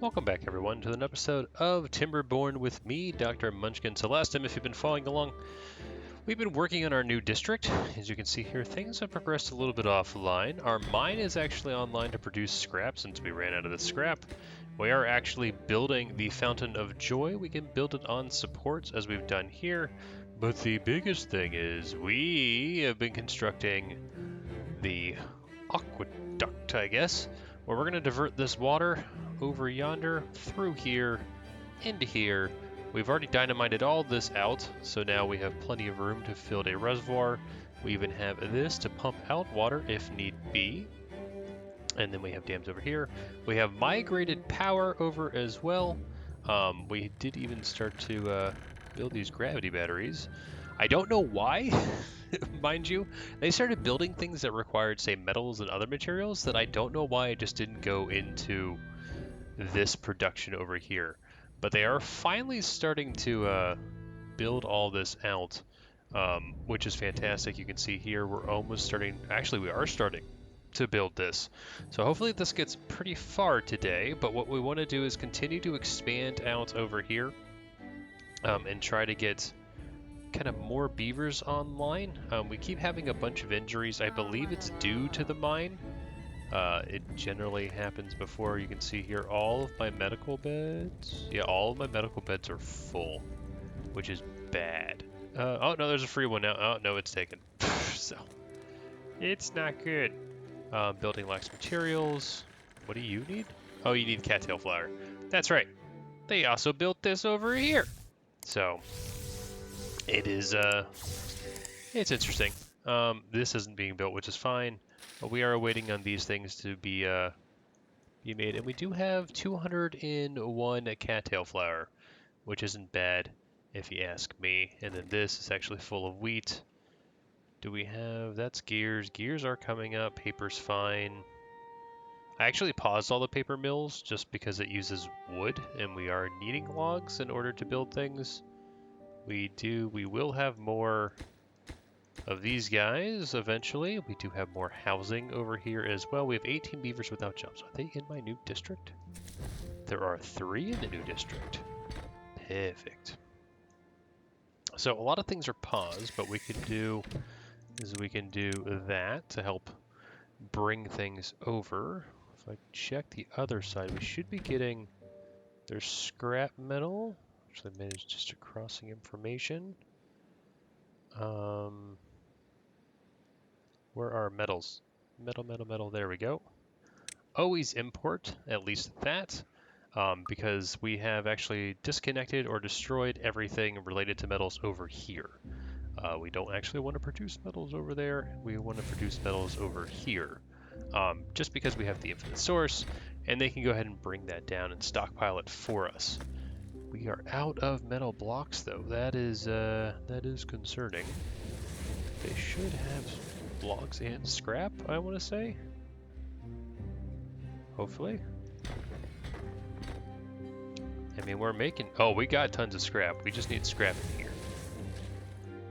Welcome back, everyone, to an episode of Timberborn with me, Dr. Munchkin. So last time, if you've been following along, we've been working on our new district. As you can see here, things have progressed a little bit offline. Our mine is actually online to produce scrap since we ran out of the scrap. We are actually building the Fountain of Joy. We can build it on supports as we've done here. But the biggest thing is we have been constructing the aqueduct, I guess, where we're going to divert this water over yonder, through here, into here. We've already dynamited all this out, so now we have plenty of room to fill a reservoir. We even have this to pump out water if need be. And then we have dams over here. We have migrated power over as well. We did even start to build these gravity batteries. I don't know why, mind you. They started building things that required, say, metals and other materials that I don't know why it just didn't go into this production over here. But they are finally starting to build all this out, which is fantastic. You can see here we're almost starting, actually we are starting to build this. So hopefully this gets pretty far today, but what we want to do is continue to expand out over here and try to get kind of more beavers online. We keep having a bunch of injuries. I believe it's due to the mine. It generally happens before. You can see here all of my medical beds. Yeah, all of my medical beds are full, which is bad. Oh no, there's a free one now. Oh no, it's taken. So, it's not good. Building lacks materials. What do you need? Oh, you need cattail flower. That's right. They also built this over here. So, it is, it's interesting. This isn't being built, which is fine. But we are waiting on these things to be made, and we do have 201 cattail flower, which isn't bad if you ask me. And then this is actually full of wheat. Do we have, that's gears. Gears are coming up, paper's fine. I actually paused all the paper mills just because it uses wood, and we are needing logs in order to build things. We will have more of these guys eventually. We do have more housing over here as well. We have 18 beavers without jobs. Are they in my new district? There are 3 in the new district. Perfect. So a lot of things are paused, but we can do that to help bring things over. If I check the other side, we should be getting their scrap metal. Actually, managed just a crossing information. Where are metals? Metal, there we go. Always import, at least that, because we have actually disconnected or destroyed everything related to metals over here. We don't actually want to produce metals over there. We want to produce metals over here, just because we have the infinite source, and they can go ahead and bring that down and stockpile it for us. We are out of metal blocks, though. That is concerning. They should have logs and scrap, I want to say. Hopefully. I mean, we're making... Oh, we got tons of scrap. We just need scrap in here.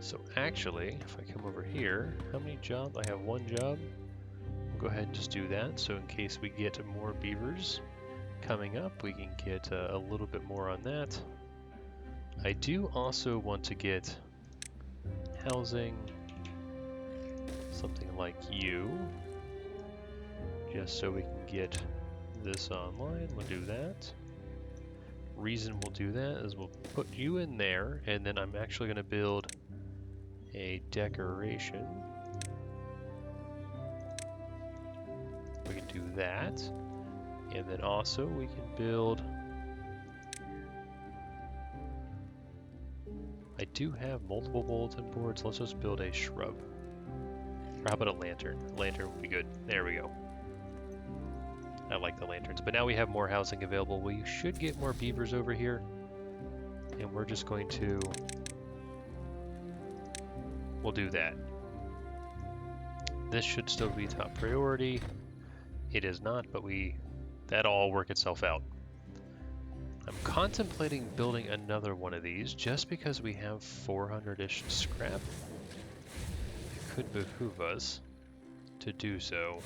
So actually, if I come over here, how many jobs? I have 1 job. We'll go ahead and just do that. So in case we get more beavers coming up, we can get a little bit more on that. I do also want to get housing, something like you, just so we can get this online. We'll do that. Reason we'll do that is we'll put you in there, and then I'm actually going to build a decoration. We can do that, and then also we can build... I do have multiple bulletin boards. Let's just build a shrub. Or how about a lantern? A lantern would be good. There we go. I like the lanterns. But now we have more housing available. We should get more beavers over here. And we're just going to... We'll do that. This should still be top priority. It is not, but that'll all work itself out. I'm contemplating building another one of these just because we have 400-ish scrap. It could behoove us to do so.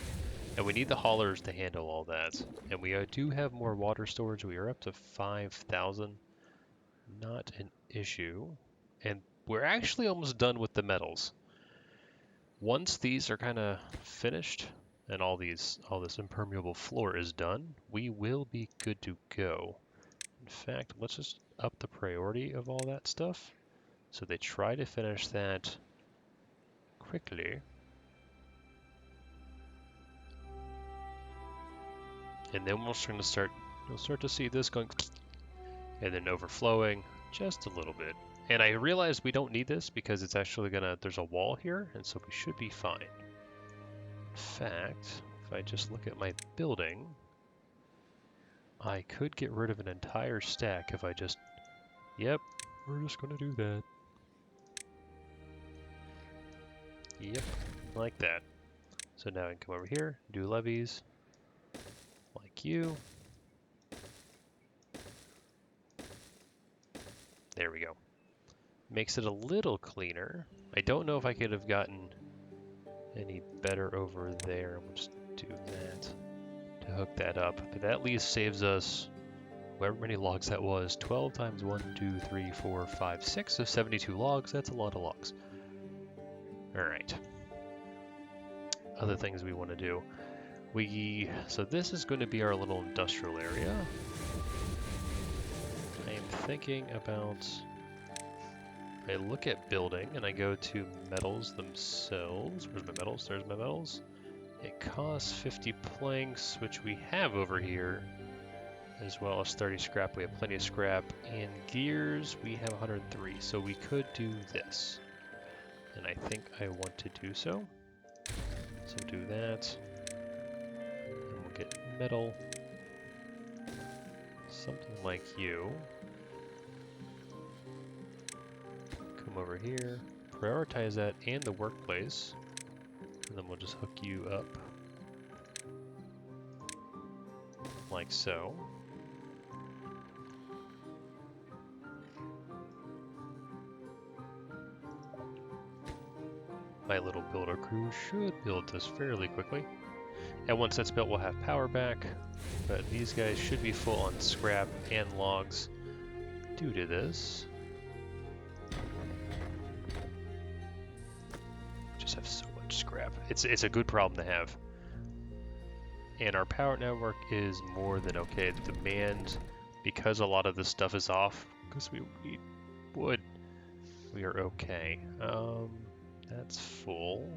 And we need the haulers to handle all that. And we do have more water storage. We are up to 5,000. Not an issue. And we're actually almost done with the metals. Once these are kind of finished and all this impermeable floor is done, we will be good to go. In fact, let's just up the priority of all that stuff. So they try to finish that quickly. And then we're going to start, you'll start to see this going and then overflowing just a little bit. And I realized we don't need this because it's actually there's a wall here, and so we should be fine. In fact, if I just look at my building, I could get rid of an entire stack if I just, yep, we're just gonna do that. Yep, like that. So now I can come over here, do levees, like you. There we go. Makes it a little cleaner. I don't know if I could have gotten any better over there. We'll just do that to hook that up. But that at least saves us, however many logs that was, 12 times 1, 2, 3, 4, 5, 6, so 72 logs. That's a lot of logs. All right. Other things we want to do. So this is going to be our little industrial area. I am thinking about, I look at building and I go to metals themselves. Where's my metals? There's my metals. It costs 50 planks, which we have over here, as well as 30 scrap. We have plenty of scrap. And gears, we have 103, so we could do this. And I think I want to do so. So do that. And we'll get metal. Something like you. Come over here. Prioritize that and the workplace. And then we'll just hook you up. Like so. My little builder crew should build this fairly quickly. And once that's built, we'll have power back. But these guys should be full on scrap and logs due to this. Just have so much scrap. It's a good problem to have. And our power network is more than okay. The demand, because a lot of this stuff is off, because we need wood, we are okay. That's full.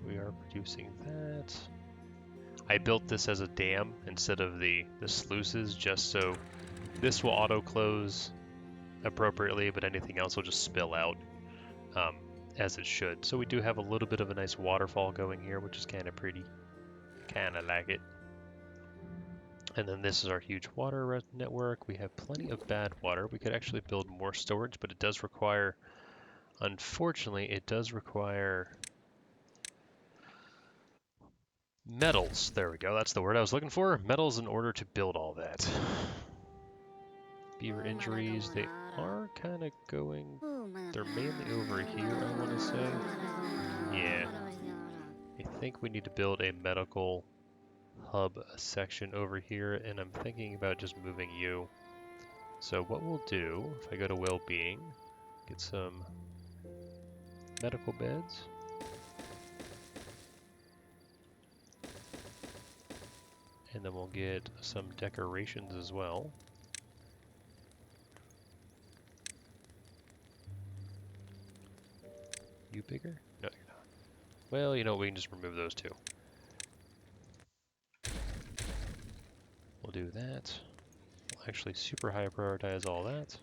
We are producing that. I built this as a dam instead of the sluices, just so this will auto close appropriately, but anything else will just spill out as it should. So we do have a little bit of a nice waterfall going here, which is kind of pretty. Kind of like it. And then this is our huge water network. We have plenty of bad water. We could actually build more storage, but it does require, unfortunately, it does require metals. There we go. That's the word I was looking for. Metals in order to build all that. Beaver injuries, they are kind of going, they're mainly over here, I want to say. Yeah. I think we need to build a medical hub section over here, and I'm thinking about just moving you. So what we'll do, if I go to well-being, get some medical beds. And then we'll get some decorations as well. You bigger? No, you're not. Well, you know, we can just remove those two. We'll do that. We'll actually super high prioritize all that.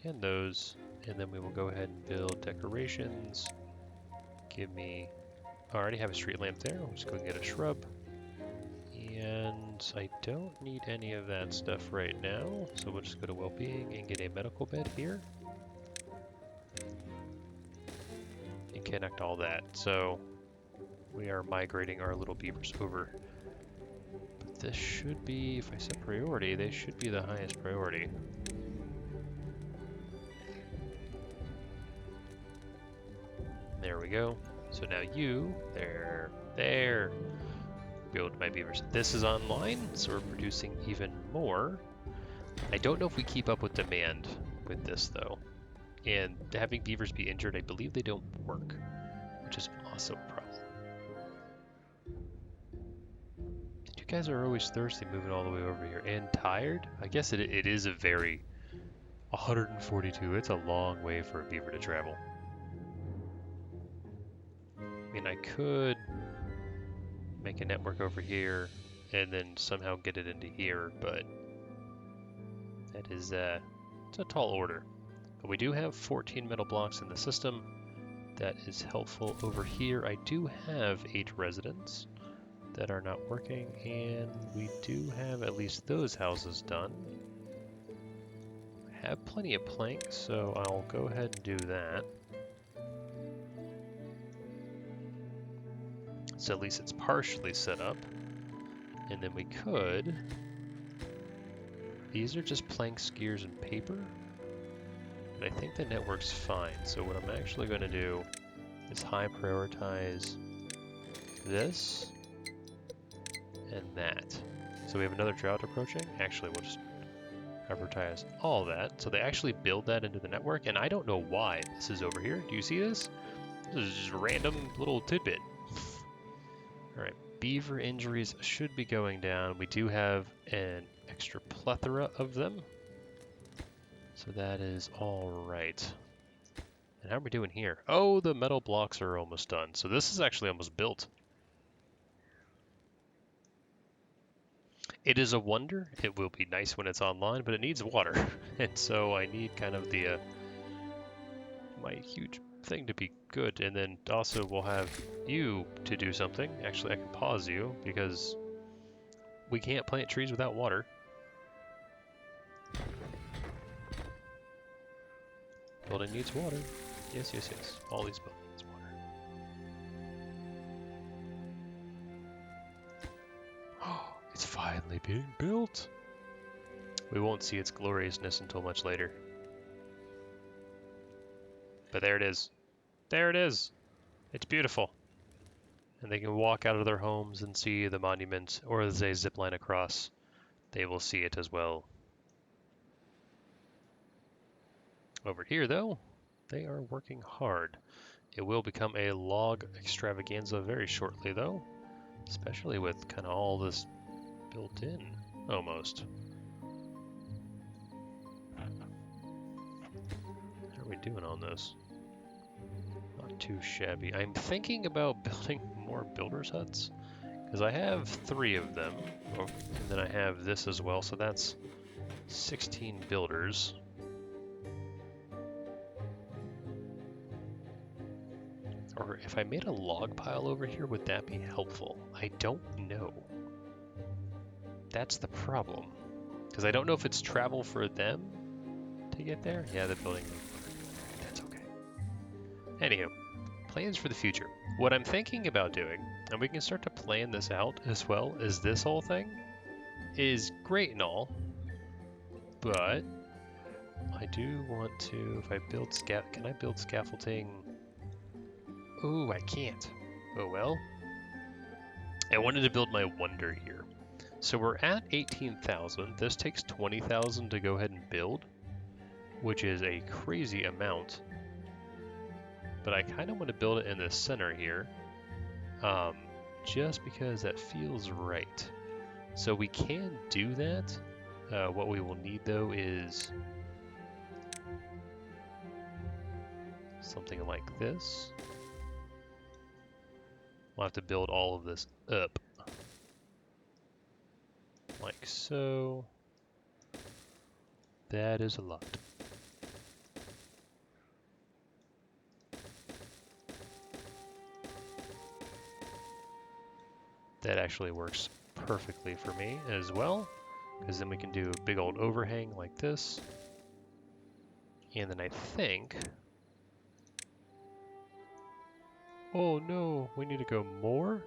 And those. And then we will go ahead and build decorations. Give me... I already have a street lamp there. We'll just go and get a shrub. And I don't need any of that stuff right now. So we'll just go to well-being and get a medical bed here. And connect all that. So we are migrating our little beavers over. But this should be, if I set priority, they should be the highest priority. There we go. So now you, there. be able to buy beavers. This is online, so we're producing even more. I don't know if we keep up with demand with this though. And having beavers be injured, I believe they don't work, which is also a problem. You guys are always thirsty moving all the way over here. And tired? I guess it is a very... 142, it's a long way for a beaver to travel. I mean, I could make a network over here and then somehow get it into here, but that is it's a tall order. But we do have 14 metal blocks in the system. That is helpful. Over here I do have 8 residents that are not working, and we do have at least those houses done. I have plenty of planks, so I'll go ahead and do that. So at least it's partially set up. And then we could... These are just planks, gears, and paper. And I think the network's fine. So what I'm actually going to do is high prioritize this and that. So we have another drought approaching. Actually, we'll just advertise all that. So they actually build that into the network, and I don't know why this is over here. Do you see this? This is just a random little tidbit. Alright, beaver injuries should be going down. We do have an extra plethora of them. So that is alright. And how are we doing here? Oh, the metal blocks are almost done. So this is actually almost built. It is a wonder. It will be nice when it's online, but it needs water. And so I need kind of the my huge thing to be good. And then also we'll have you to do something. Actually, I can pause you because we can't plant trees without water. Building needs water. Yes, yes, yes. All these buildings needs water. It's finally being built. We won't see its gloriousness until much later. But there it is. There it is. It's beautiful. And they can walk out of their homes and see the monument, or as they zip line across, they will see it as well. Over here, though, they are working hard. It will become a log extravaganza very shortly, though, especially with kind of all this built in, almost. How are we doing on this? Not too shabby. I'm thinking about building more builder's huts, because I have 3 of them, and then I have this as well, so that's 16 builders. Or if I made a log pile over here, would that be helpful? I don't know. That's the problem. Because I don't know if it's travel for them to get there. Yeah, the building. That's okay. Anywho, plans for the future. What I'm thinking about doing, and we can start to plan this out as well, is this whole thing is great and all, but I do want to, if I build can I build scaffolding? Ooh, I can't. Oh well. I wanted to build my wonder here. So we're at 18,000. This takes 20,000 to go ahead and build, which is a crazy amount. But I kind of want to build it in the center here, just because that feels right. So we can do that. What we will need though is something like this. We'll have to build all of this up. Like so. That is a lot. That actually works perfectly for me as well, because then we can do a big old overhang like this. And then I think... Oh no, we need to go more?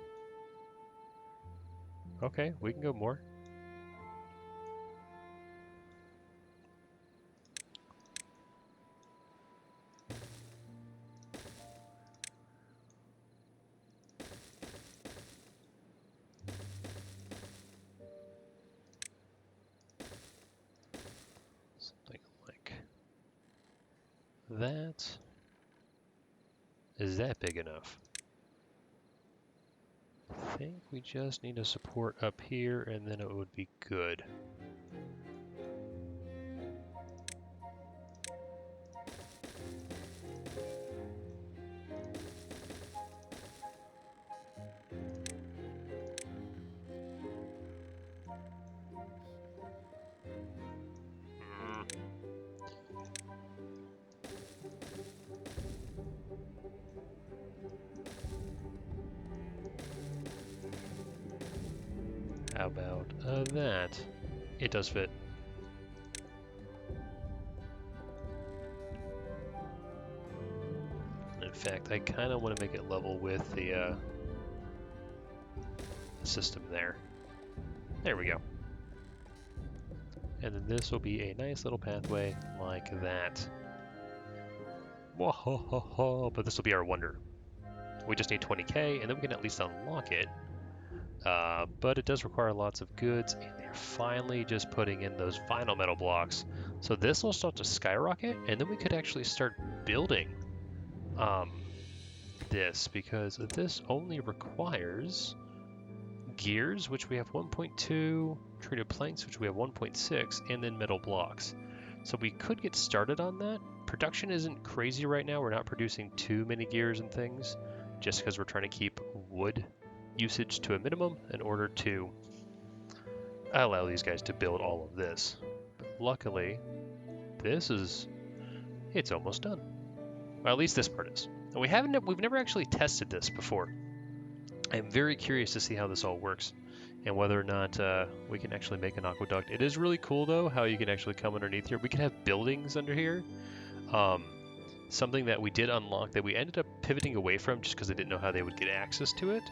Okay, we can go more. that. Is that big enough? I think we just need a support up here and then it would be good. How about that? It does fit. In fact, I kind of want to make it level with the system there. There we go. And then this will be a nice little pathway like that. Whoa, but this will be our wonder. We just need 20k, and then we can at least unlock it. But it does require lots of goods, and they're finally just putting in those final metal blocks. So this will start to skyrocket, and then we could actually start building this, because this only requires gears, which we have 1.2, treated planks, which we have 1.6, and then metal blocks. So we could get started on that. Production isn't crazy right now. We're not producing too many gears and things, just because we're trying to keep wood usage to a minimum in order to allow these guys to build all of this. But luckily, it's almost done. Well, at least this part is. And we've never actually tested this before. I'm very curious to see how this all works and whether or not we can actually make an aqueduct. It is really cool though how you can actually come underneath here. We can have buildings under here. Something that we did unlock that we ended up pivoting away from just because I didn't know how they would get access to it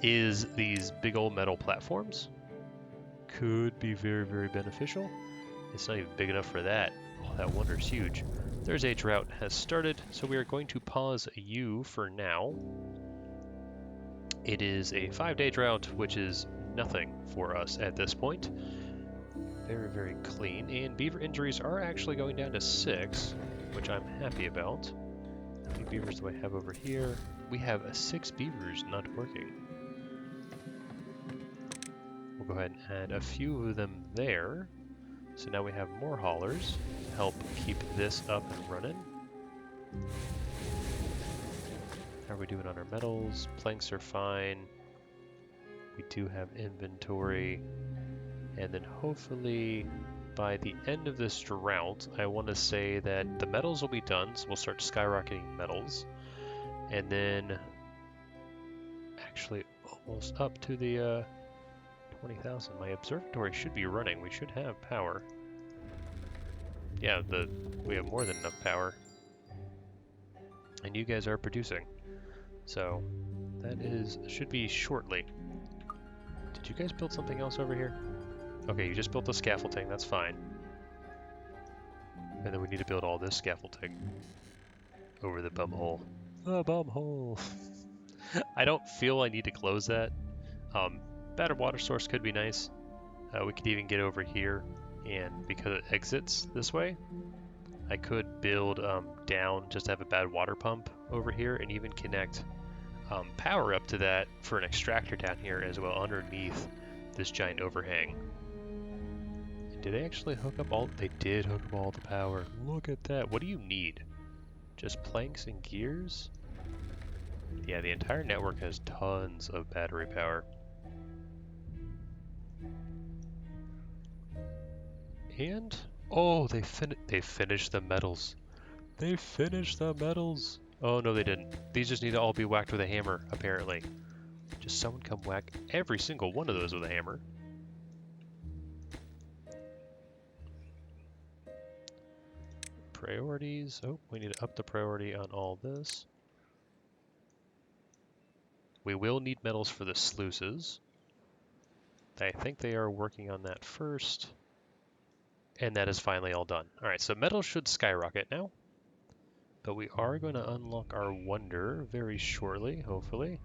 is these big old metal platforms. Could be very, very beneficial. It's not even big enough for that. Oh, that wonder's huge. There's a drought has started, so we are going to pause you for now. It is a 5-day drought, which is nothing for us at this point. Very, very clean, and beaver injuries are actually going down to 6, which I'm happy about. How many beavers do I have over here? We have 6 beavers not working. We'll go ahead and add a few of them there. So now we have more haulers to help keep this up and running. How are we doing on our metals? Planks are fine. We do have inventory. And then hopefully by the end of this drought, I want to say that the metals will be done, so we'll start skyrocketing metals. And then actually almost up to the 20,000. My observatory should be running. We should have power. Yeah, we have more than enough power. And you guys are producing. So that should be shortly. Did you guys build something else over here? Okay, you just built the scaffolding, that's fine. And then we need to build all this scaffolding over the bum hole. The bum hole. I don't feel I need to close that. Better water source could be nice. We could even get over here, and because it exits this way, I could build down, just have a bad water pump over here, and even connect power up to that for an extractor down here as well underneath this giant overhang. And did they actually hook up all? They did hook up all the power. Look at that. What do you need? Just planks and gears? Yeah, the entire network has tons of battery power. And oh, they finished the metals. They finished the metals. Oh no, they didn't. These just need to all be whacked with a hammer, apparently. Just someone come whack every single one of those with a hammer. Priorities. Oh, we need to up the priority on all this. We will need metals for the sluices. I think they are working on that first. And that is finally all done. Alright, so metals should skyrocket now. But we are going to unlock our wonder very shortly, hopefully.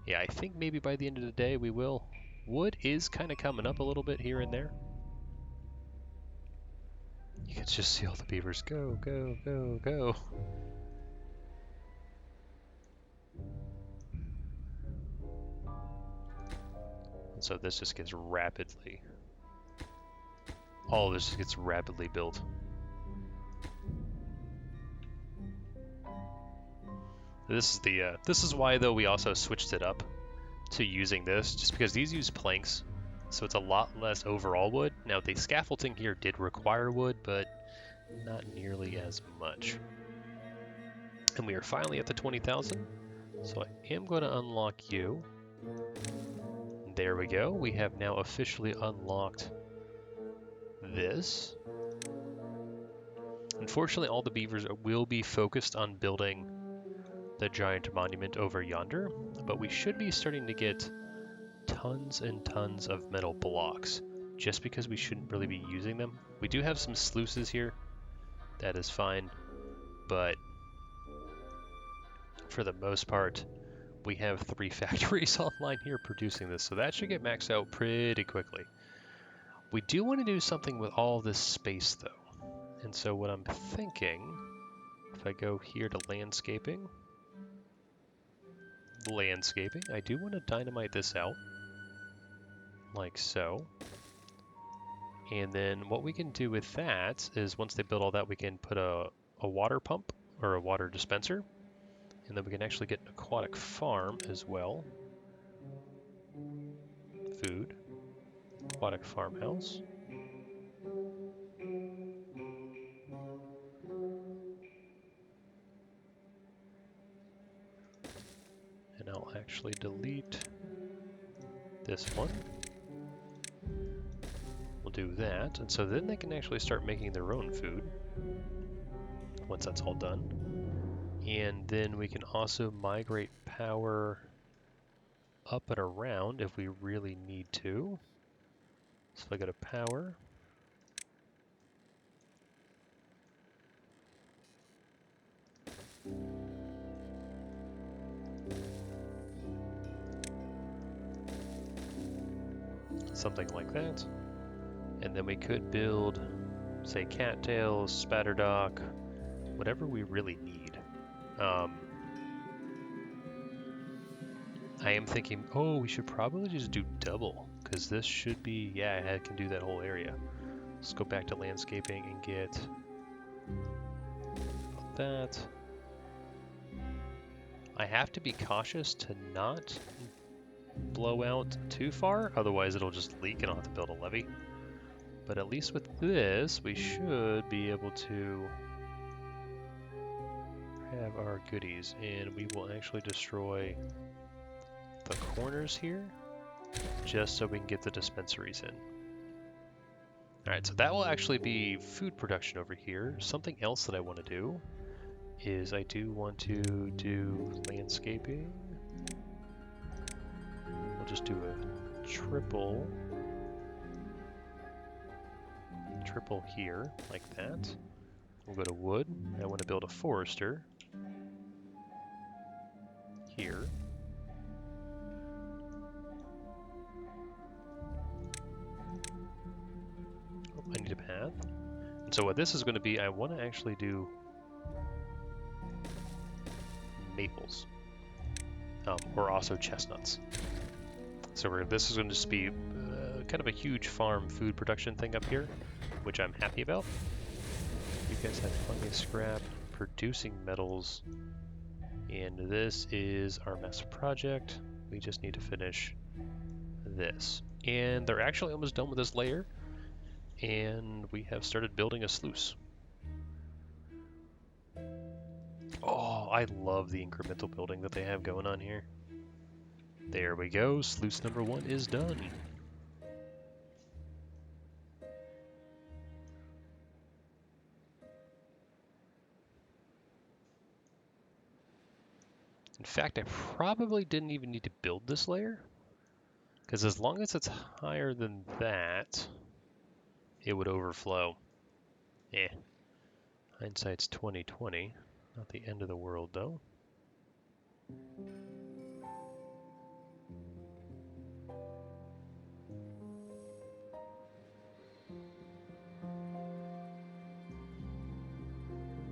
Yeah, I think maybe by the end of the day we will. Wood is kind of coming up a little bit here and there. You can just see all the beavers go, go, go, go. And so this just gets rapidly, all of this just gets rapidly built. This is why though we also switched it up to using this, just because these use planks, so it's a lot less overall wood. Now the scaffolding here did require wood, but not nearly as much. And we are finally at the 20,000, so I am going to unlock you. There we go. We have now officially unlocked this. Unfortunately, all the beavers will be focused on building the giant monument over yonder, but we should be starting to get tons and tons of metal blocks, just because we shouldn't really be using them. We do have some sluices here. That is fine, but for the most part, we have 3 factories online here producing this, so that should get maxed out pretty quickly. We do want to do something with all this space though, and so what I'm thinking, if I go here to landscaping, I do want to dynamite this out, like so. And then what we can do with that is once they build all that, we can put a water pump or a water dispenser, and then we can actually get an aquatic farm as well. Food, aquatic farmhouse. And I'll actually delete this one. We'll do that, and so then they can actually start making their own food once that's all done. And then we can also migrate power up and around if we really need to. So if I go to power, something like that. And then we could build, say, cattails, spatter dock, whatever we really need. I am thinking, oh, we should probably just do double, because this should be, yeah, I can do that whole area. Let's go back to landscaping and get that. I have to be cautious to not blow out too far, otherwise it'll just leak and I'll have to build a levee. But at least with this, we should be able to have our goodies, and we will actually destroy the corners here just so we can get the dispensaries in. Alright, so that will actually be food production over here. Something else that I want to do is I do want to do landscaping. We'll just do a triple here, like that. We'll go to wood. I want to build a forester here. Oh, I need a path. And so what this is going to be, I want to actually do maples, or also chestnuts. So this is going to just be kind of a huge farm food production thing up here, which I'm happy about. You guys have plenty of scrap, producing metals, and this is our massive project. We just need to finish this. And they're actually almost done with this layer, and we have started building a sluice. Oh, I love the incremental building that they have going on here. There we go, sluice number 1 is done. In fact, I probably didn't even need to build this layer, because as long as it's higher than that, it would overflow. Eh. Hindsight's 20/20. Not the end of the world, though.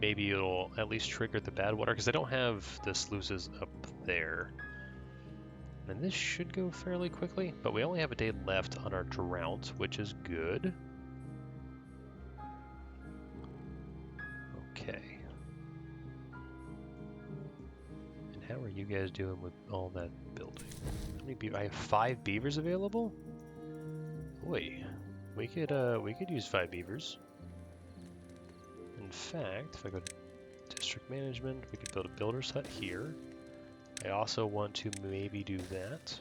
maybe it'll at least trigger the bad water, because I don't have the sluices up there. And this should go fairly quickly, but we only have a day left on our drought, which is good. Okay. And how are you guys doing with all that building? How many beavers? I have 5 beavers available? Boy, we could use 5 beavers. In fact, if I go to district management, we could build a builder's hut here. I also want to maybe do that.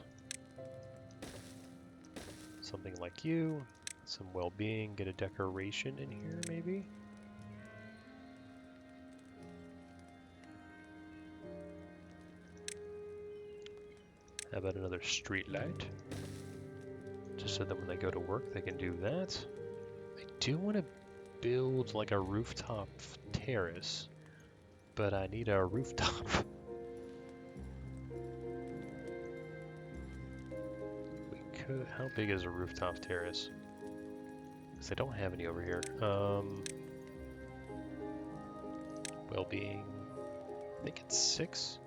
Something like you, some well-being, get a decoration in here maybe. How about another street light? Just so that when they go to work, they can do that. I do want to build like a rooftop terrace, but I need a rooftop. We could. How big is a rooftop terrace? Because I don't have any over here. Well-being. I think it's 6.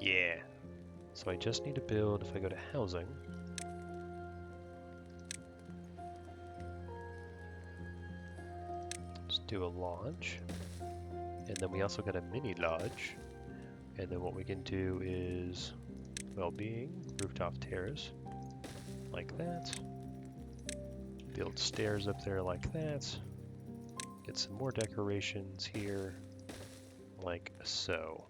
Yeah. So I just need to build. If I go to housing. Do a lodge, and then we also got a mini lodge, and then what we can do is well-being, rooftop terrace, like that, build stairs up there like that, get some more decorations here, like so.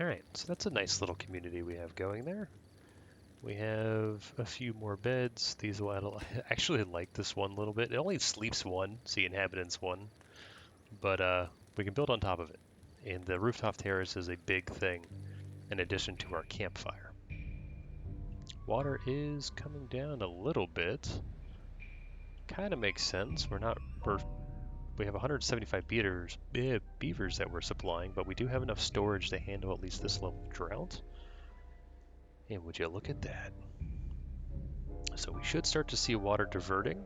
Alright, so that's a nice little community we have going there. We have a few more beds. These will add I actually like this one a little bit. It only sleeps 1, see inhabitants 1, but we can build on top of it. And the rooftop terrace is a big thing in addition to our campfire. Water is coming down a little bit. Kind of makes sense. We have 175 beavers that we're supplying, but we do have enough storage to handle at least this level of drought. And would you look at that? So we should start to see water diverting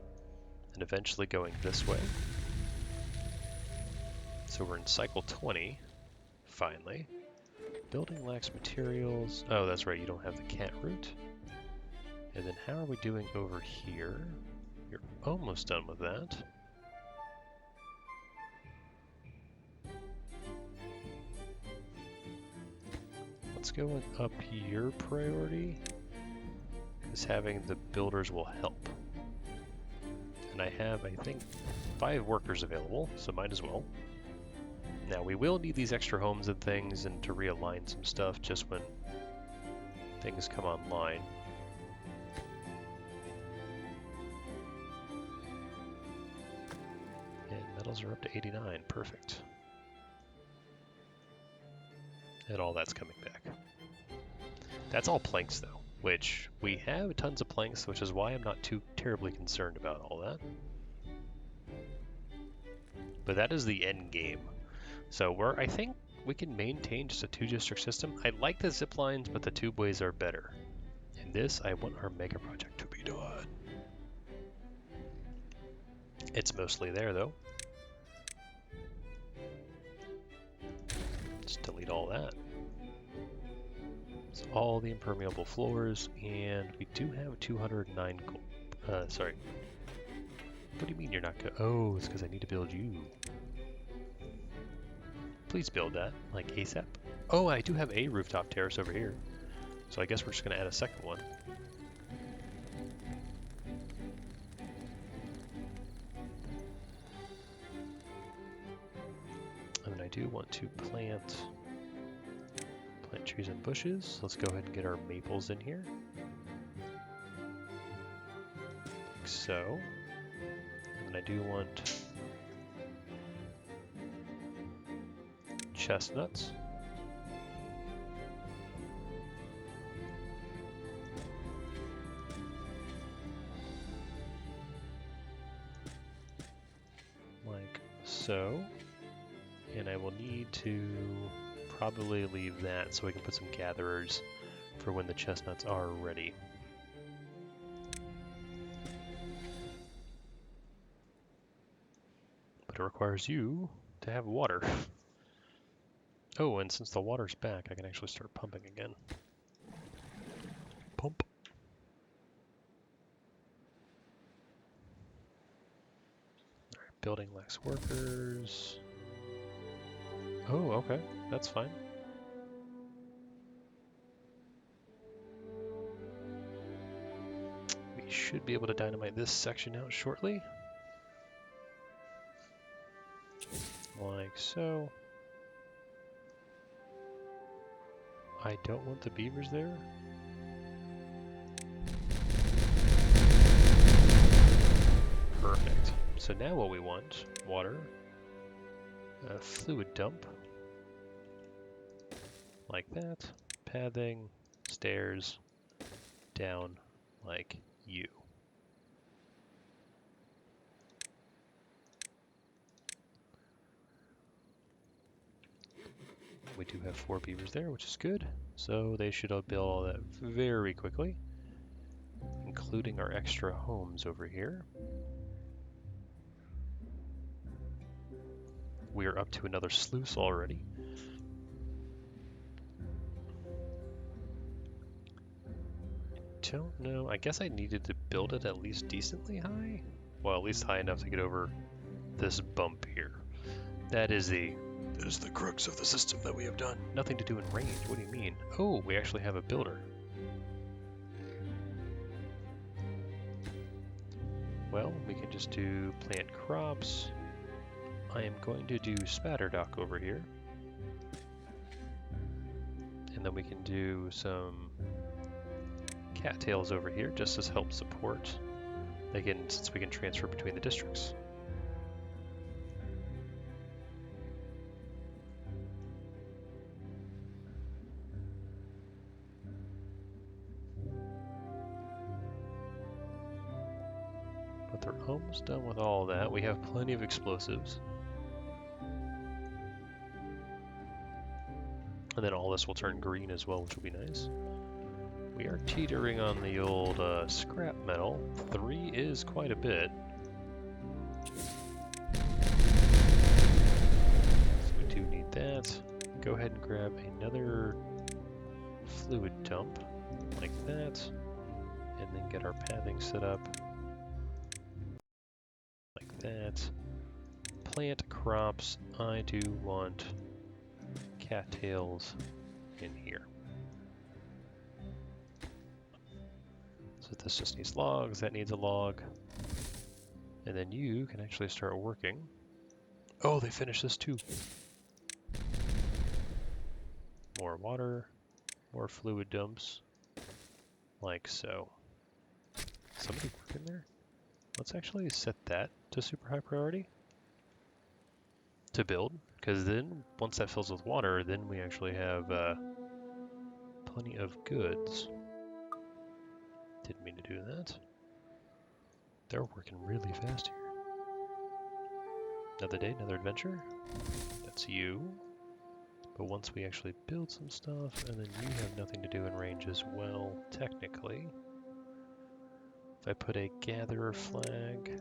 and eventually going this way. So we're in cycle 20, finally. Building lacks materials. Oh, that's right, you don't have the cat root. And then how are we doing over here? You're almost done with that. Let's go with up your priority, because having the builders will help. And I have, I think, 5 workers available, so might as well. Now we will need these extra homes and things and to realign some stuff just when things come online. And metals are up to 89, perfect. And all that's coming back. That's all planks though, which we have tons of planks, which is why I'm not too terribly concerned about all that. But that is the end game. So I think we can maintain just a 2-district system. I like the zip lines, but the tubeways are better. In this, I want our mega project to be done. It's mostly there though. Just delete all that. So all the impermeable floors, and we do have 209 gold. Sorry. What do you mean you're not good? Oh, it's because I need to build you. Please build that, like ASAP. Oh, I do have a rooftop terrace over here. So I guess we're just going to add a second one. And then I do want to plant trees and bushes. Let's go ahead and get our maples in here. Like so. And then I do want chestnuts. Like so. And I will need to probably leave that so we can put some gatherers for when the chestnuts are ready. it requires you to have water. Oh, and since the water's back, I can actually start pumping again. Pump. Alright, building lacks workers. Oh, okay, that's fine. We should be able to dynamite this section out shortly. Like so. I don't want the beavers there. Perfect. So now what we want, water, a fluid dump, like that, pathing, stairs, down, like you. We do have 4 beavers there, which is good. So they should build all that very quickly, including our extra homes over here. We are up to another sluice already. Don't know. I guess I needed to build it at least decently high. Well, at least high enough to get over this bump here. That is the crux of the system that we have done. Nothing to do in range. What do you mean? Oh, we actually have a builder. Well, we can just do plant crops. I am going to do spatter dock over here. And then we can do some cattails over here just as help support. Again, since we can transfer between the districts. But they're almost done with all that. We have plenty of explosives. And then all this will turn green as well, which will be nice. We are teetering on the old scrap metal. 3 is quite a bit. So we do need that. Go ahead and grab another fluid dump like that. And then get our pathing set up like that. Plant crops. I do want cattails in here. So this just needs logs, that needs a log. And then you can actually start working. Oh, they finished this too. More water, more fluid dumps, like so. Somebody work in there? Let's actually set that to super high priority to build, because then once that fills with water, then we actually have plenty of goods. Didn't mean to do that. They're working really fast here. Another day, another adventure. That's you. But once we actually build some stuff, and then you have nothing to do in range as well, technically. If I put a gatherer flag,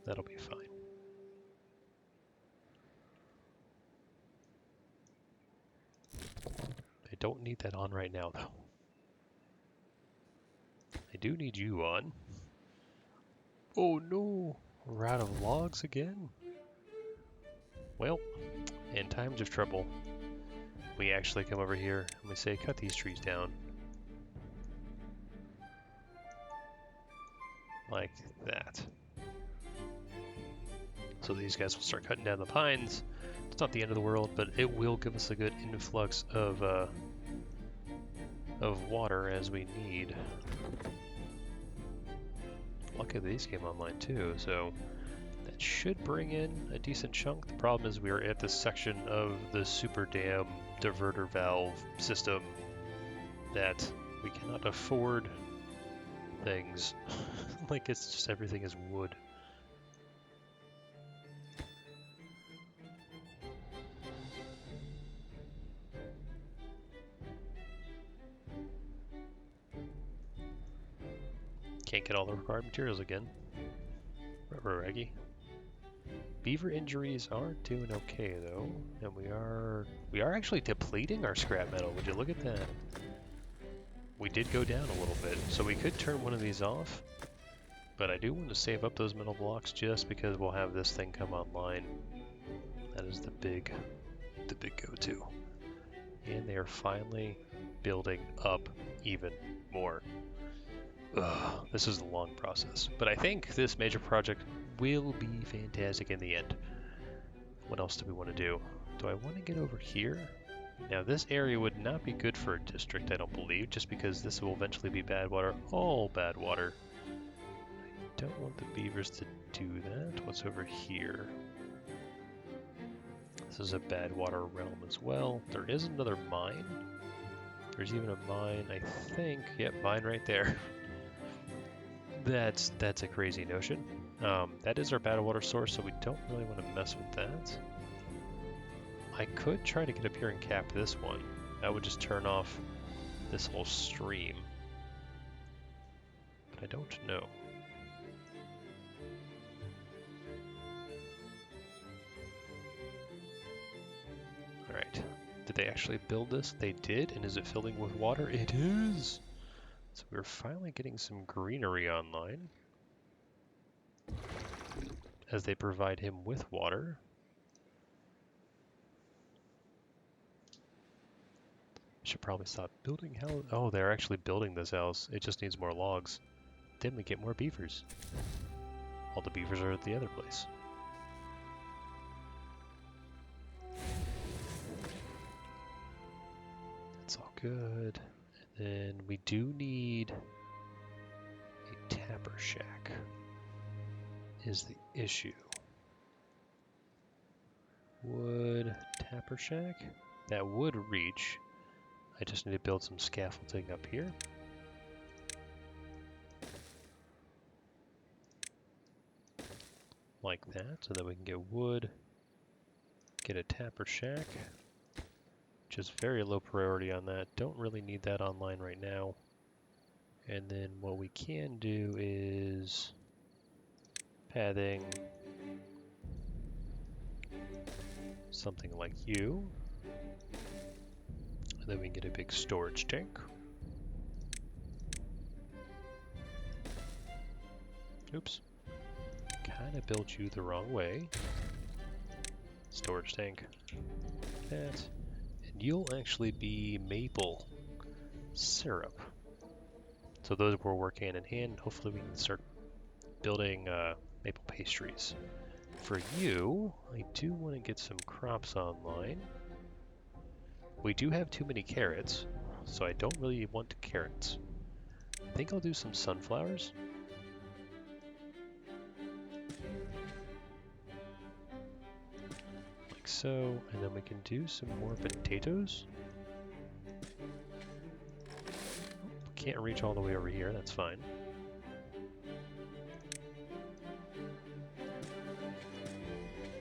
that'll be fine. I don't need that on right now, though. I do need you on. Oh no! We're out of logs again? Well, in times of trouble, we actually come over here and we say, cut these trees down. Like that. So these guys will start cutting down the pines. It's not the end of the world, but it will give us a good influx of water as we need. Luckily these came online too, so that should bring in a decent chunk. The problem is we are at this section of the super dam diverter valve system that we cannot afford things. Like it's just everything is wood. Can't get all the required materials again. Reggie. Beaver injuries are doing okay though, and we are actually depleting our scrap metal. Would you look at that? We did go down a little bit, so we could turn one of these off, but I do want to save up those metal blocks just because we'll have this thing come online. That is the big go-to. And they are finally building up even more. Ugh, this is a long process, but I think this major project will be fantastic in the end. What else do we want to do? Do I want to get over here? Now this area would not be good for a district, I don't believe, just because this will eventually be bad water. All bad water. I don't want the beavers to do that. What's over here? This is a bad water realm as well. There is another mine. There's even a mine, I think. Yep, mine right there. That's a crazy notion. That is our bad water source, so we don't really want to mess with that. I could try to get up here and cap this one. That would just turn off this whole stream. But I don't know. Alright. Did they actually build this? They did, and is it filling with water? It is! So we're finally getting some greenery online. As they provide him with water. Should probably stop building houses. Oh, they're actually building this house. It just needs more logs. Then we get more beavers. All the beavers are at the other place. That's all good. And then we do need a tapper shack. Is the issue. Wood tapper shack? That would reach. I just need to build some scaffolding up here. Like that, so that we can get wood, get a tapper shack, which is very low priority on that. Don't really need that online right now. And then what we can do is padding, something like you. And then we can get a big storage tank. Oops. Kind of built you the wrong way. Storage tank. That. And you'll actually be maple syrup. So those will work hand in hand. Hopefully we can start building maple pastries. For you, I do want to get some crops online. We do have too many carrots, so I don't really want carrots. I think I'll do some sunflowers. Like so, and then we can do some more potatoes. Can't reach all the way over here, that's fine.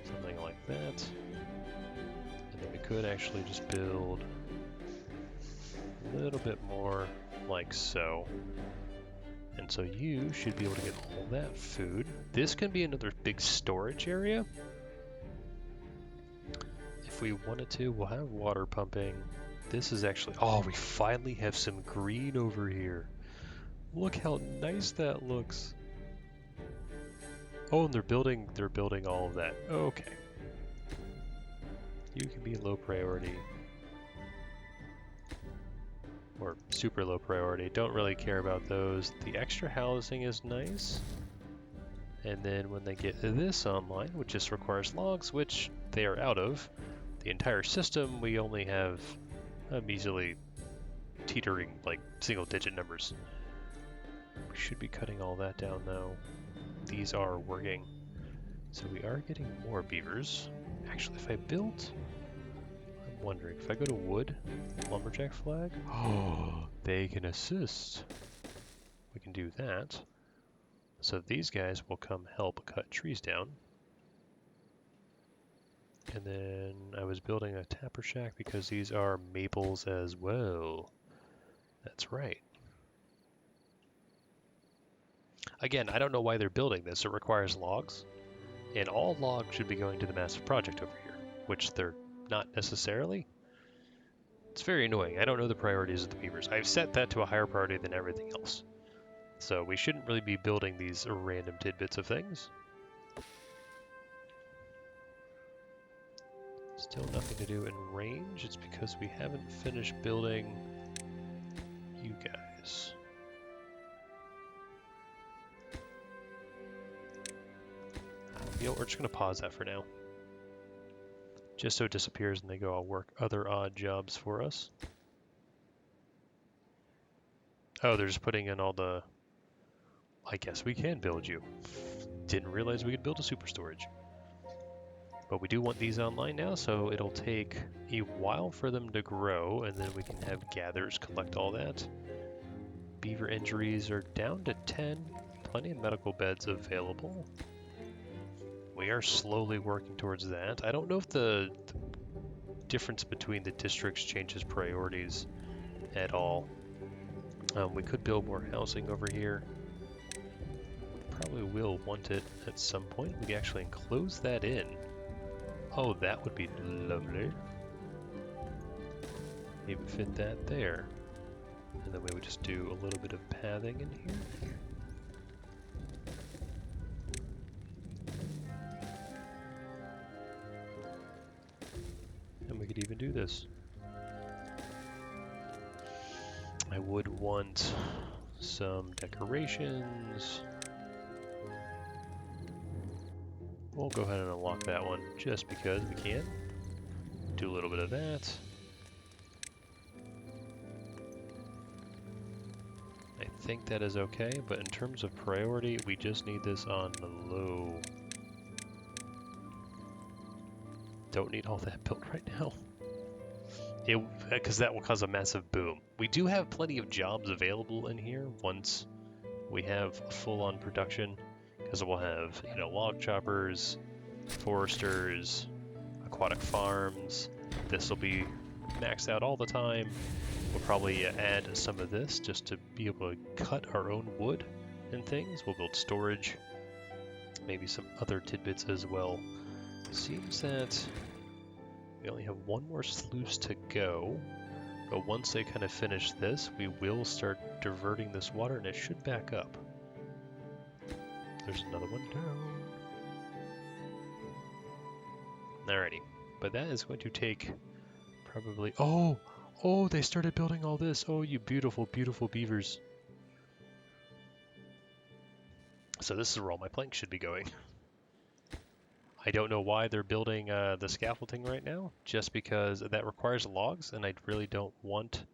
Something like that. And then we could actually just build a little bit more like so. And so you should be able to get all that food. This can be another big storage area. If we wanted to, we'll have water pumping. This is actually, oh, we finally have some green over here. Look how nice that looks. Oh, and they're building all of that. Okay. You can be low priority. Or super low priority. Don't really care about those. The extra housing is nice. And then when they get this online, which just requires logs, which they are out of, the entire system, we only have measly teetering, like, single-digit numbers. We should be cutting all that down now. These are working. So we are getting more beavers. Actually, if I built... I'm wondering, if I go to wood, lumberjack flag, oh, they can assist. We can do that. So these guys will come help cut trees down. And then I was building a tapper shack because these are maples as well. That's right. Again, I don't know why they're building this. It requires logs, and all logs should be going to the massive project over here, which they're not necessarily. It's very annoying. I don't know the priorities of the beavers. I've set that to a higher priority than everything else. So we shouldn't really be building these random tidbits of things. Still nothing to do in range. It's because we haven't finished building you guys. You know, we're just going to pause that for now. Just so it disappears and they go all work other odd jobs for us. Oh, they're just putting in all the... I guess we can build you. Didn't realize we could build a super storage. But we do want these online now, so it'll take a while for them to grow, and then we can have gatherers collect all that. Beaver injuries are down to 10. Plenty of medical beds available. We are slowly working towards that. I don't know if the difference between the districts changes priorities at all. We could build more housing over here. Probably will want it at some point. We can actually enclose that in. Oh, that would be lovely. Maybe fit that there. And then we would just do a little bit of pathing in here. And we could even do this. I would want some decorations. We'll go ahead and unlock that one just because we can. Do a little bit of that. I think that is okay, but in terms of priority, we just need this on the low. Don't need all that built right now. Because that will cause a massive boom. We do have plenty of jobs available in here once we have full-on production. Because we'll have, you know, log choppers, foresters, aquatic farms. This will be maxed out all the time. We'll probably add some of this just to be able to cut our own wood and things. We'll build storage, maybe some other tidbits as well. Seems that we only have one more sluice to go, but once they kind of finish this, we will start diverting this water and it should back up. There's another one down. Alrighty, but that is going to take probably... Oh, they started building all this. Oh, you beautiful, beautiful beavers. So this is where all my planks should be going. I don't know why they're building the scaffolding right now, just because that requires logs, and I really don't want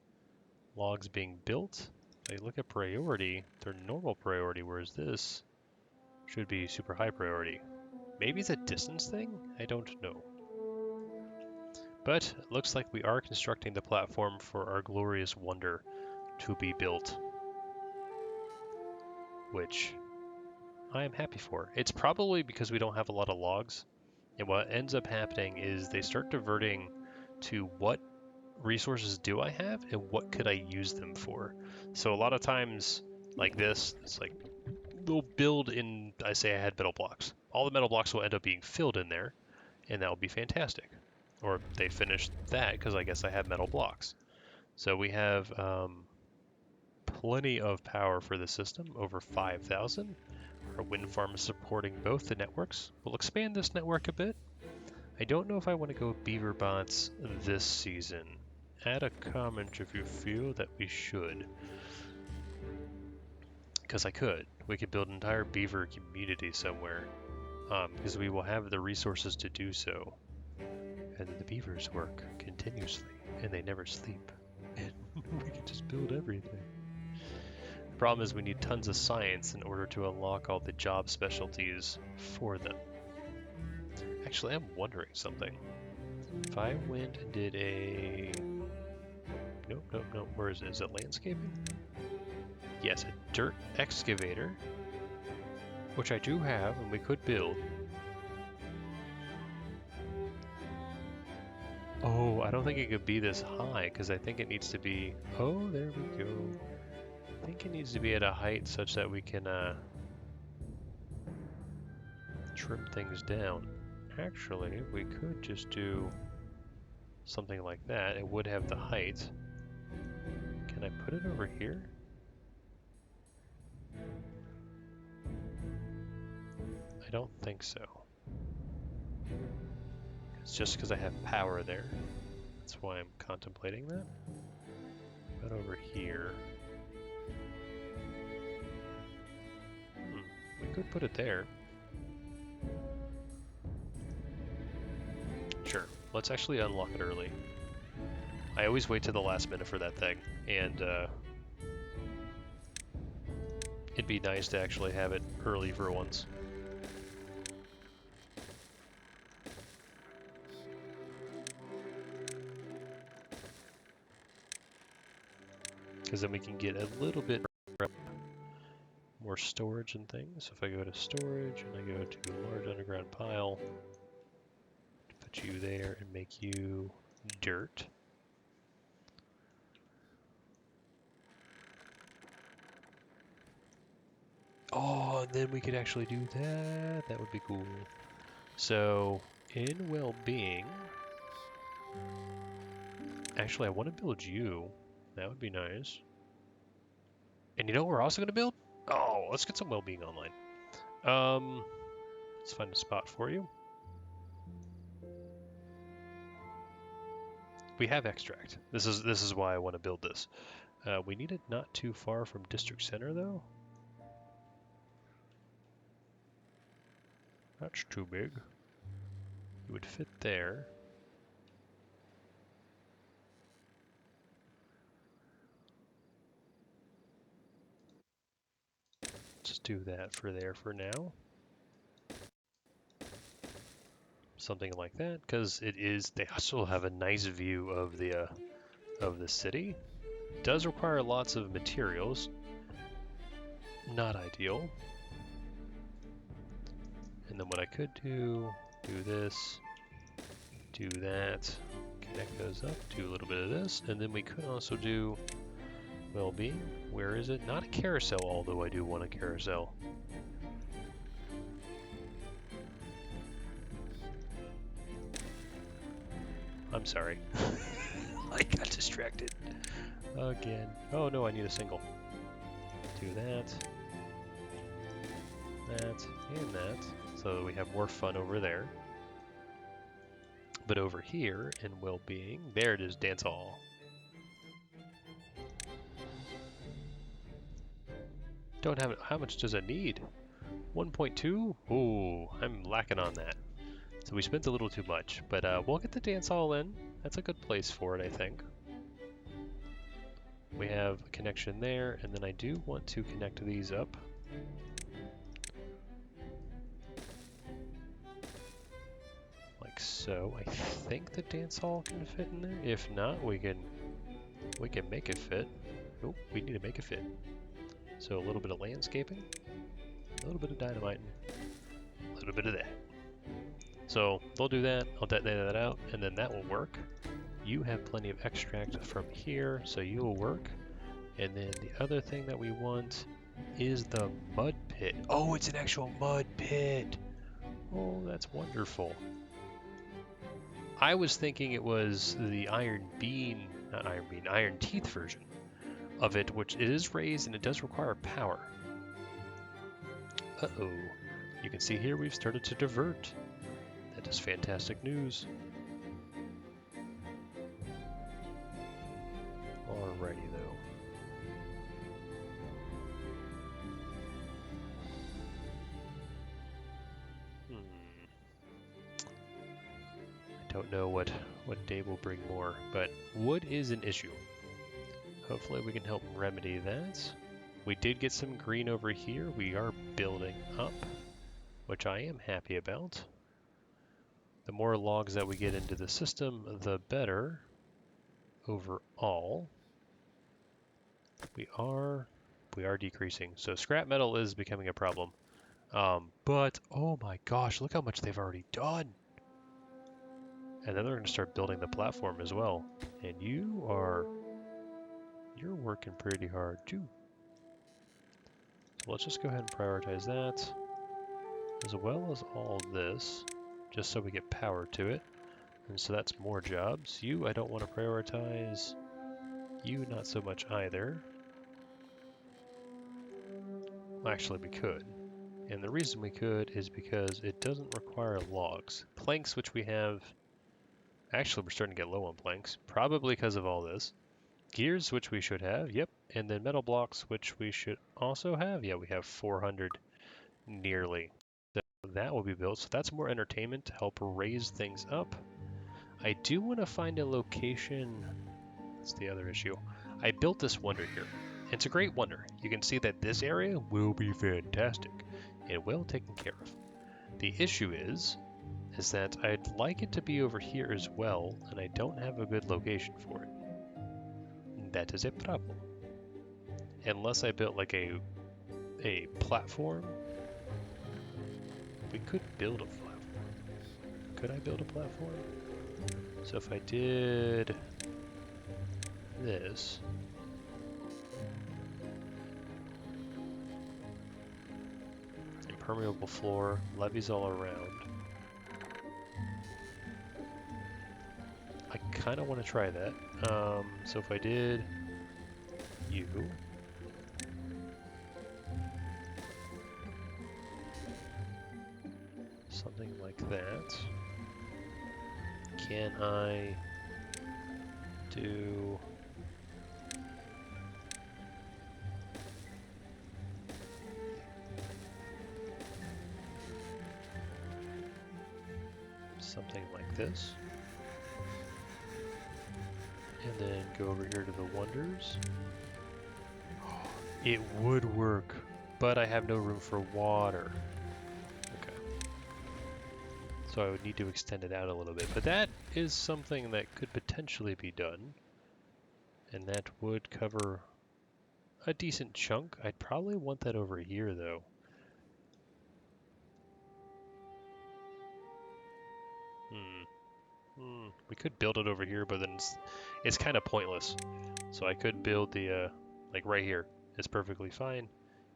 logs being built. If I look at priority, they're normal priority, whereas this should be super high priority. Maybe it's a distance thing? I don't know. But it looks like we are constructing the platform for our glorious wonder to be built, which I am happy for. It's probably because we don't have a lot of logs, and what ends up happening is they start diverting to what resources do I have and what could I use them for. So a lot of times like this, it's like we'll build in, I say I had metal blocks. All the metal blocks will end up being filled in there, and that will be fantastic. Or they finished that because I guess I have metal blocks. So we have plenty of power for the system, over 5,000. Our wind farm is supporting both the networks. We'll expand this network a bit. I don't know if I want to go beaver bots this season. Add a comment if you feel that we should. Because I could. We could build an entire beaver community somewhere. Because we will have the resources to do so. And the beavers work continuously, and they never sleep. And we can just build everything. The problem is we need tons of science in order to unlock all the job specialties for them. Actually, I'm wondering something. If I went and did a... Nope. Where is it? Is it landscaping? Yes, a dirt excavator, which I do have, and we could build. Oh, I don't think it could be this high, because I think it needs to be... Oh, there we go. I think it needs to be at a height such that we can trim things down. Actually, we could just do something like that. It would have the height. Can I put it over here? I don't think so. It's just because I have power there. That's why I'm contemplating that. But over here... we could put it there. Sure. Let's actually unlock it early. I always wait to the last minute for that thing, and it'd be nice to actually have it early for once. Because then we can get a little bit more storage and things. So if I go to storage and I go to large underground pile, put you there and make you dirt. Oh, and then we could actually do that. That would be cool. So in well-being, actually I want to build you. That would be nice. And you know what we're also going to build? Oh, let's get some well-being online. Let's find a spot for you. We have extract. This is why I want to build this. We need it not too far from district center though. That's too big. It would fit there. Let's do that for there for now. Something like that, because it is. They also have a nice view of the city. It does require lots of materials. Not ideal. And then what I could do this, do that, connect those up, do a little bit of this, and then we could also do well-being. Where is it? Not a carousel, although I do want a carousel. I'm sorry. I got distracted again. Oh no, I need a single. Do that, and that, so we have more fun over there. But over here in well-being, there it is, dance hall. Don't have it. How much does it need? 1.2? Ooh, I'm lacking on that. So we spent a little too much, but we'll get the dance hall in. That's a good place for it, I think. We have a connection there, and then I do want to connect these up. Like so. I think the dance hall can fit in there. If not, we can make it fit. Oh, we need to make it fit. So a little bit of landscaping, a little bit of dynamite, a little bit of that. So they'll do that, I'll detonate that out, and then that will work. You have plenty of extract from here, so you will work. And then the other thing that we want is the mud pit. Oh, it's an actual mud pit. Oh, that's wonderful. I was thinking it was the iron teeth version of it, which it is raised and it does require power. Uh-oh. You can see here we've started to divert. That is fantastic news. Alrighty though. I don't know what day will bring more, but wood is an issue. Hopefully we can help remedy that. We did get some green over here. We are building up, which I am happy about. The more logs that we get into the system, the better overall. We are decreasing. So scrap metal is becoming a problem. But, oh my gosh, look how much they've already done. And then they're going to start building the platform as well. And you're working pretty hard too. So let's just go ahead and prioritize that. as well as all this, just so we get power to it. And so that's more jobs. You, I don't want to prioritize. You, not so much either. Well, actually, we could. And the reason we could is because it doesn't require logs. Planks, which we have... Actually, we're starting to get low on planks, probably because of all this. Gears, which we should have, yep. And then metal blocks, which we should also have. Yeah, we have 400 nearly. So that will be built. So that's more entertainment to help raise things up. I do want to find a location. That's the other issue. I built this wonder here. It's a great wonder. You can see that this area will be fantastic and well taken care of. The issue is that I'd like it to be over here as well, and I don't have a good location for it. That is a problem. Unless I built like a platform. We could build a platform. Could I build a platform? So if I did this, impermeable floor, levees all around. I kind of want to try that. So if I did you, something like that. Can I do something like this? And then go over here to the wonders. It would work, but I have no room for water. Okay. So I would need to extend it out a little bit, but that is something that could potentially be done. And that would cover a decent chunk. I'd probably want that over here though. We could build it over here, but then it's kind of pointless. So I could build the, like right here. It's perfectly fine.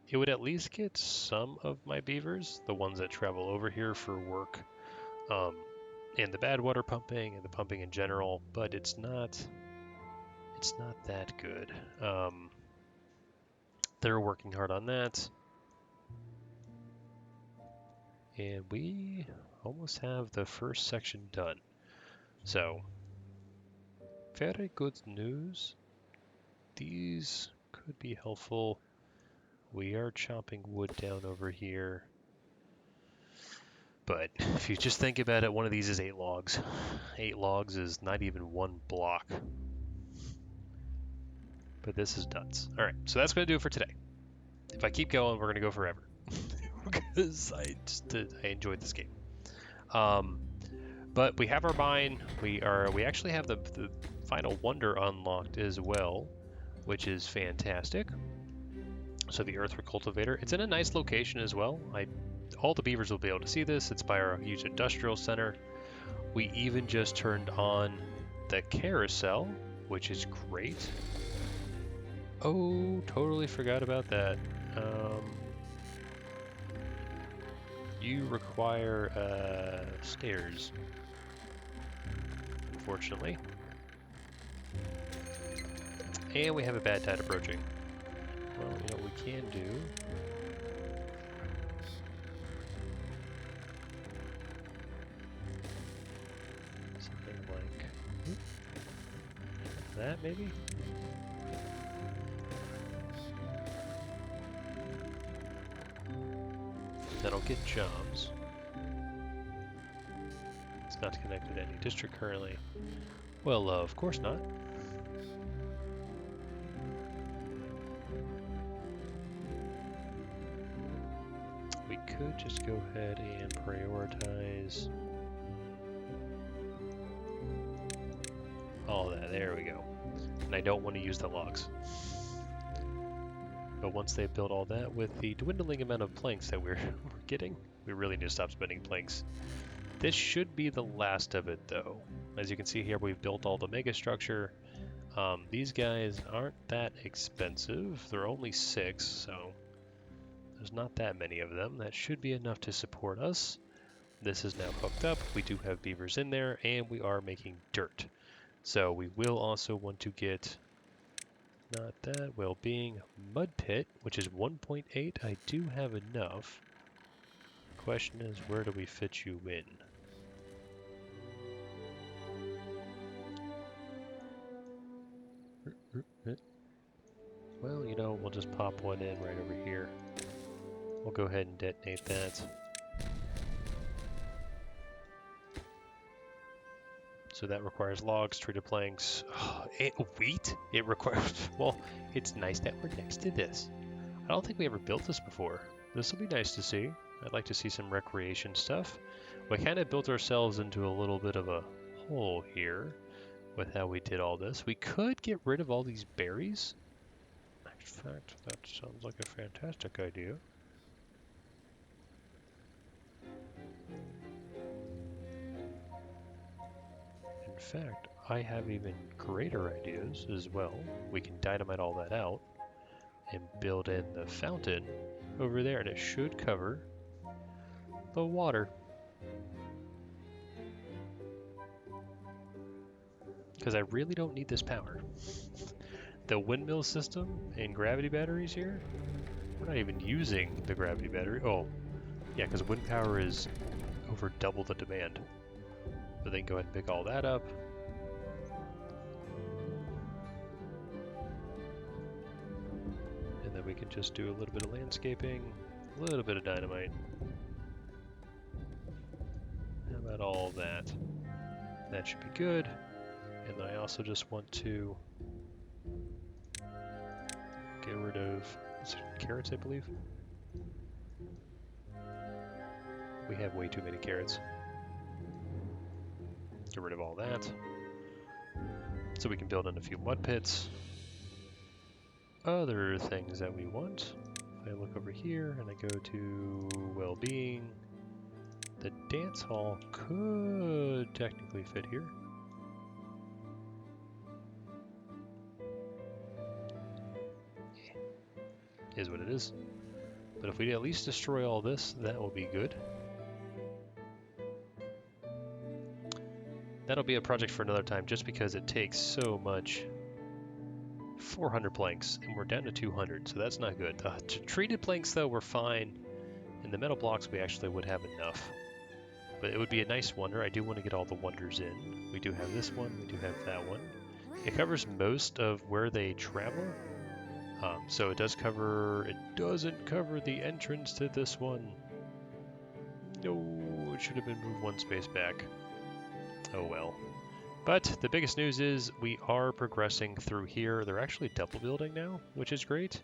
It would at least get some of my beavers, the ones that travel over here for work, and the bad water pumping and the pumping in general, but it's not that good. They're working hard on that. And we almost have the first section done. So, very good news. These could be helpful. We are chopping wood down over here. But if you just think about it, one of these is 8 logs. 8 logs is not even 1 block. But this is nuts. Alright, so that's going to do it for today. If I keep going, we're going to go forever. Because I enjoyed this game. But we have our mine. We actually have the final wonder unlocked as well, which is fantastic. So the Earth Recultivator. It's in a nice location as well. All the beavers will be able to see this. It's by our huge industrial center. We even just turned on the carousel, which is great. Oh, totally forgot about that. You require stairs, unfortunately. And we have a bad tide approaching. Well, you know what we can do? Something like that, maybe? That'll get jobs. It's not connected to any district currently. Well, of course not. We could just go ahead and prioritize all that. There we go. And I don't want to use the logs. But once they build all that, with the dwindling amount of planks that we're getting, we really need to stop spending planks. This should be the last of it, though. As you can see here, we've built all the mega structure. These guys aren't that expensive. They're only 6, so There's not that many of them. That should be enough to support us. This is now hooked up. We do have beavers in there, and we are making dirt. So we will also want to get, not that, well-being, mud pit, which is 1.8. I do have enough. Question is, where do we fit you in? Well, you know, we'll just pop one in right over here. We'll go ahead and detonate that. So that requires logs, treated planks, wheat? It requires, well, it's nice that we're next to this. I don't think we ever built this before. This will be nice to see. I'd like to see some recreation stuff. We kind of built ourselves into a little bit of a hole here with how we did all this. We could get rid of all these berries. In fact, that sounds like a fantastic idea. In fact, I have even greater ideas as well. We can dynamite all that out and build in the fountain over there, and it should cover the water. Because I really don't need this power. The windmill system and gravity batteries here, we're not even using the gravity battery. Oh, yeah, because wind power is over double the demand. But then go ahead and pick all that up. And then we can just do a little bit of landscaping, a little bit of dynamite. How about all that? That should be good. And then I also just want to get rid of carrots, I believe. We have way too many carrots. Get rid of all that. So we can build in a few mud pits. Other things that we want. If I look over here and I go to well-being, the dance hall could technically fit here. Is what it is. But if we at least destroy all this, that will be good. That'll be a project for another time just because it takes so much. 400 planks, and we're down to 200, so that's not good. Treated planks, though, we're fine. And the metal blocks, we actually would have enough. But it would be a nice wonder. I do want to get all the wonders in. We do have this one, we do have that one. It covers most of where they travel. So it does cover, it doesn't cover the entrance to this one. No, it should have been moved one space back. Oh well. But the biggest news is we are progressing through here. They're actually double building now, which is great.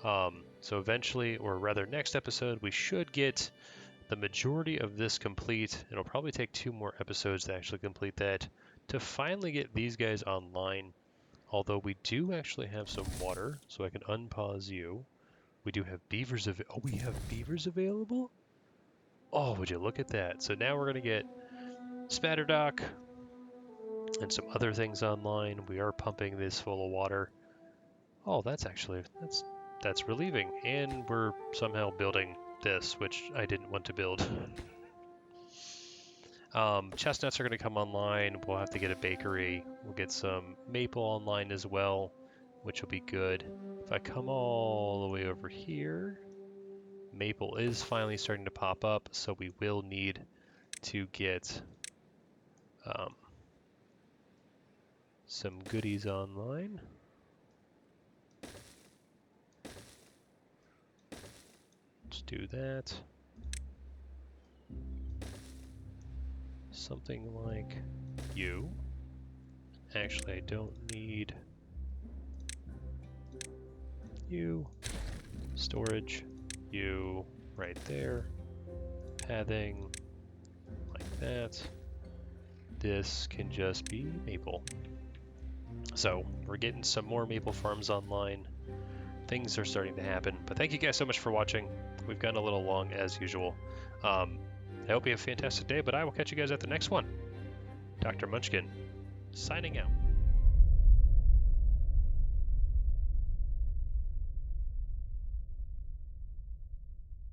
So eventually, or rather next episode, we should get the majority of this complete. It'll probably take 2 more episodes to actually complete that, to finally get these guys online. Although we do actually have some water, so I can unpause you. We do have beavers we have beavers available? Oh, would you look at that. So now we're going to get Spatterdock and some other things online. We are pumping this full of water. Oh, that's actually, that's relieving. And we're somehow building this, which I didn't want to build. Chestnuts are going to come online. We'll have to get a bakery. We'll get some maple online as well, which will be good. If I come all the way over here, maple is finally starting to pop up, so we will need to get some goodies online. Let's do that. Something like you. Actually, I don't need you. Storage, you right there. Pathing, like that. This can just be maple. So we're getting some more maple farms online. Things are starting to happen. But thank you guys so much for watching. We've gone a little long as usual. I hope you have a fantastic day, but I will catch you guys at the next one. Dr. Munchkin, signing out.